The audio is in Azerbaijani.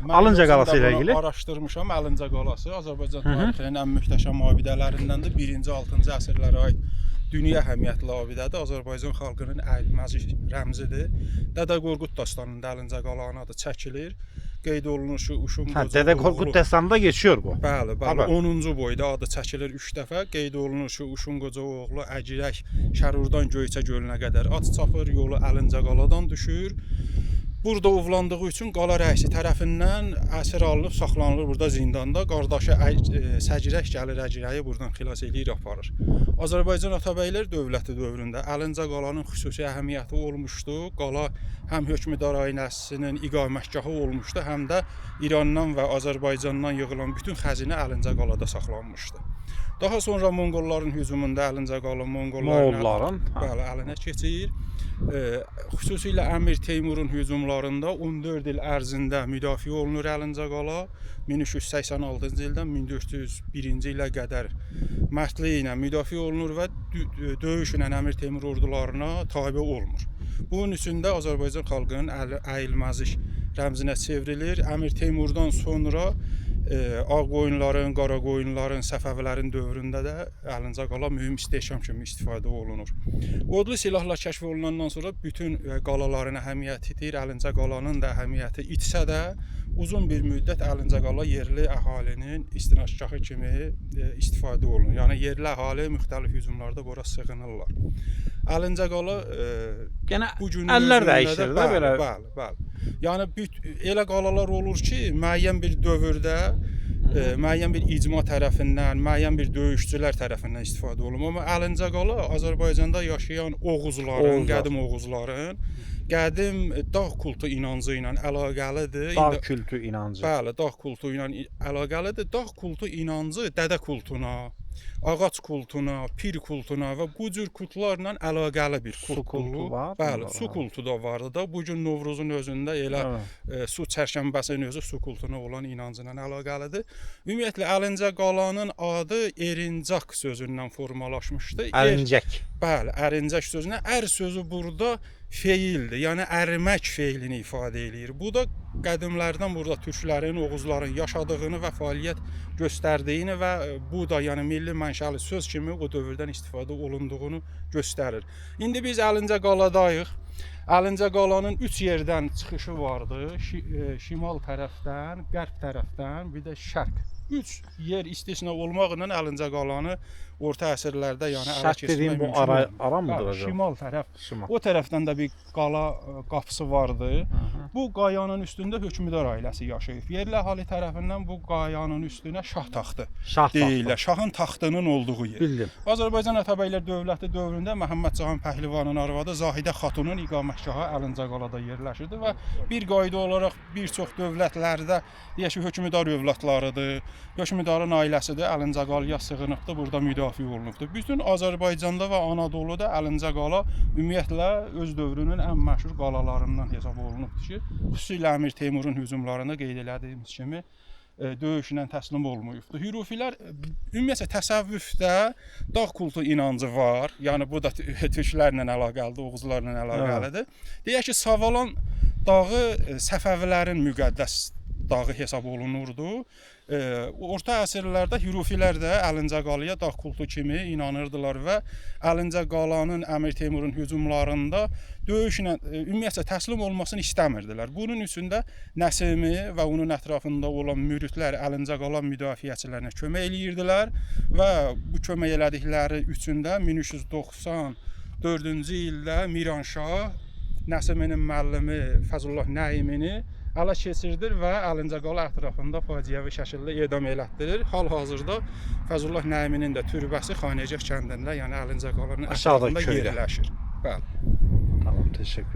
Alınca qalası ilə ilgili araşdırmışam. Alınca qalası Azərbaycan tarixinin ən möhtəşəm abidələrindəndir. 1-ci 6-cı əsrlərə aid dünya əhəmiyyətli abidədir. Azərbaycan xalqının əyilməz rəmzidir. Dədə Qorqud dastanında Alınca qalanın adı çəkilir. Qeyd olunur ki, Uşun qoca Dədə Qorqud dastanında geçiyor bu. Bəli, bəli. 10-cu boyda adı çəkilir 3 dəfə. Qeyd olunur ki, Uşun qoca oğlu Əcirək Şərurdan Göyçə gölünə qədər at çapır, yolu Alınca qaladan düşür. Burada ovlandığı üçün qala rəisi tərəfindən əsir alınıb saxlanılır burada zindanda. Qardaşı Səcirək gəlir Əcirəyi buradan xilas eləyir, aparır. Azərbaycan Atabəylər dövləti dövründə Alınca qalanın xüsusi əhəmiyyəti olmuşdu. Qala həm hökmdar ailəsinin iqamətgahı olmuşdu, həm də İrandan və Azərbaycandan yığılan bütün xəzinə Alınca qalada saxlanmışdı. Daha sonra Monqolların hücumunda Alınca qala Monqolların əlinə keçir. Xüsusilə Əmir Teymurun hücumlarında 14 il ərzində müdafiə olunur Alınca qala. 1386-cı ildən 1401-ci ilə qədər mərdliyi ilə müdafiə olunur və döyüşlə Əmir Teymur ordularına tabe olmur. Bunun üçün də Azərbaycan xalqının əyilməzik rəmzinə çevrilir. Əmir Teymurdan sonra Ağqoyunların, Qaraqoyunların, Səfəvilərin dövründə də Alınca qala mühüm istehkam kimi istifadə olunur. Odlu silahlar kəşf olunandan sonra bütün qalaların əhəmiyyətidir. Alınca qalanın da əhəmiyyəti itsə də uzun bir müddət Alınca qala yerli əhalinin istinadgahı kimi istifadə olunur. Yəni yerli əhali müxtəlif hücumlarda bura sığınırlar. Alınca qala bu gün əllər dəyişir də belə. Bəli. Yəni elə qalalar olur ki, müəyyən bir dövrdə müəyyən bir icma tərəfindən, müəyyən bir döyüşçülər tərəfindən istifadə olunur. Amma Alınca qala Azərbaycanda yaşayan Oğuzların, qədim Oğuzların qədim dağ kultu inancı ilə əlaqəlidir. Dağ kültü inancı. Bəli, dağ kultu ilə əlaqəlidir. Dağ kultu inancı dədə kultuna, ağac kultuna, pir kultuna və bu cür kultlarla əlaqəli bir kultu var. Bəli, su kultu da vardı da. Bu gün Novruzun özündə elə su çərşənbəsinin özü su kultuna olan inancı ilə əlaqəlidir. Ümumiyyətlə Alınca qalanın adı Erincaq sözündən formalaşmışdı. Ərincək. Bəli, ərincək sözünə ər sözü burada feildir. Yəni ərimək feilini ifadə eləyir. Bu da qədimlərdən burada türklərin, Oğuzların yaşadığını və fəaliyyət göstərdiyini və bu da yəni milli mənşəli söz kimi o dövrdən istifadə olunduğunu göstərir. İndi biz Alınca qaladayıq. Alınca qalanın 3 yerdən çıxışı vardı. Şimal tərəfdən, qərb tərəfdən, bir də şərq. 3 yer istisna olmaqla Alınca qalanı orta əsrlərdə yəni ələ keçirmək mümkün. Bu ara mıdır acaba? Şimal tərəf. O tərəfdən də bir qala qapısı vardı. Bu qayanın üstündə hökmdar ailəsi yaşayıb. Yerli əhali tərəfindən bu qayanın üstünə şah taxtı deyirlər. Şahın taxtının olduğu yer. Bildim. Azərbaycan Atabəylər dövləti dövründə Məhəmməd Cahan Pəhlivanın arvadı Zahidə xatunun iqamətgahı Alınca qalada yerləşirdi və bir qayda olaraq bir çox dövlətlərdə deyək ki, hökmdar övladlarıdır, hökmdarın ailəsidir, Alınca qalaya sığınıbdır, burada müdafiə olunubdur. Bütün Azərbaycanda və Anadoluda Alınca qala ümumiyyətlə öz dövrünün ən məşhur qalalarından hesab olunubdur ki, xüsusilə Əmir Teymurun hücumlarında qeyd elədiyimiz kimi döyüşlə təslim olmayıbdır. Hürufilər ümumiyyətlə təsəvvüfdə dağ kultu inancı var. Yəni bu da türklərlə əlaqəlidir, Oğuzlarla əlaqəlidir. Deyək ki, Savalan dağı Səfəvilərin müqəddəs dağı hesab olunurdu. Orta əsrlərdə Hürufilər də Alınca qalaya dağ kultu kimi inanırdılar və Alınca qalanın Əmir Teymurun hücumlarında döyüşlə ümumiyyətlə təslim olmasını istəmirdilər. Bunun üçün də Nəsimi və onun ətrafında olan müridlər Alınca qala müdafiəçilərinə kömək eləyirdilər və bu kömək elədikləri üçün də 1394-cü ildə Miranşah Nəsiminin müəllimi Fəzullah Nəimini ələ keçirdir və Alınca qala ətrafında faciəvi şəkildə edam elətdirir. Hal-hazırda Fəzullah Nəiminin də türbəsi Xanəcək kəndində, yəni Alınca qalanın ətrafında yerləşir. Bəli. Tamam, təşəkkür.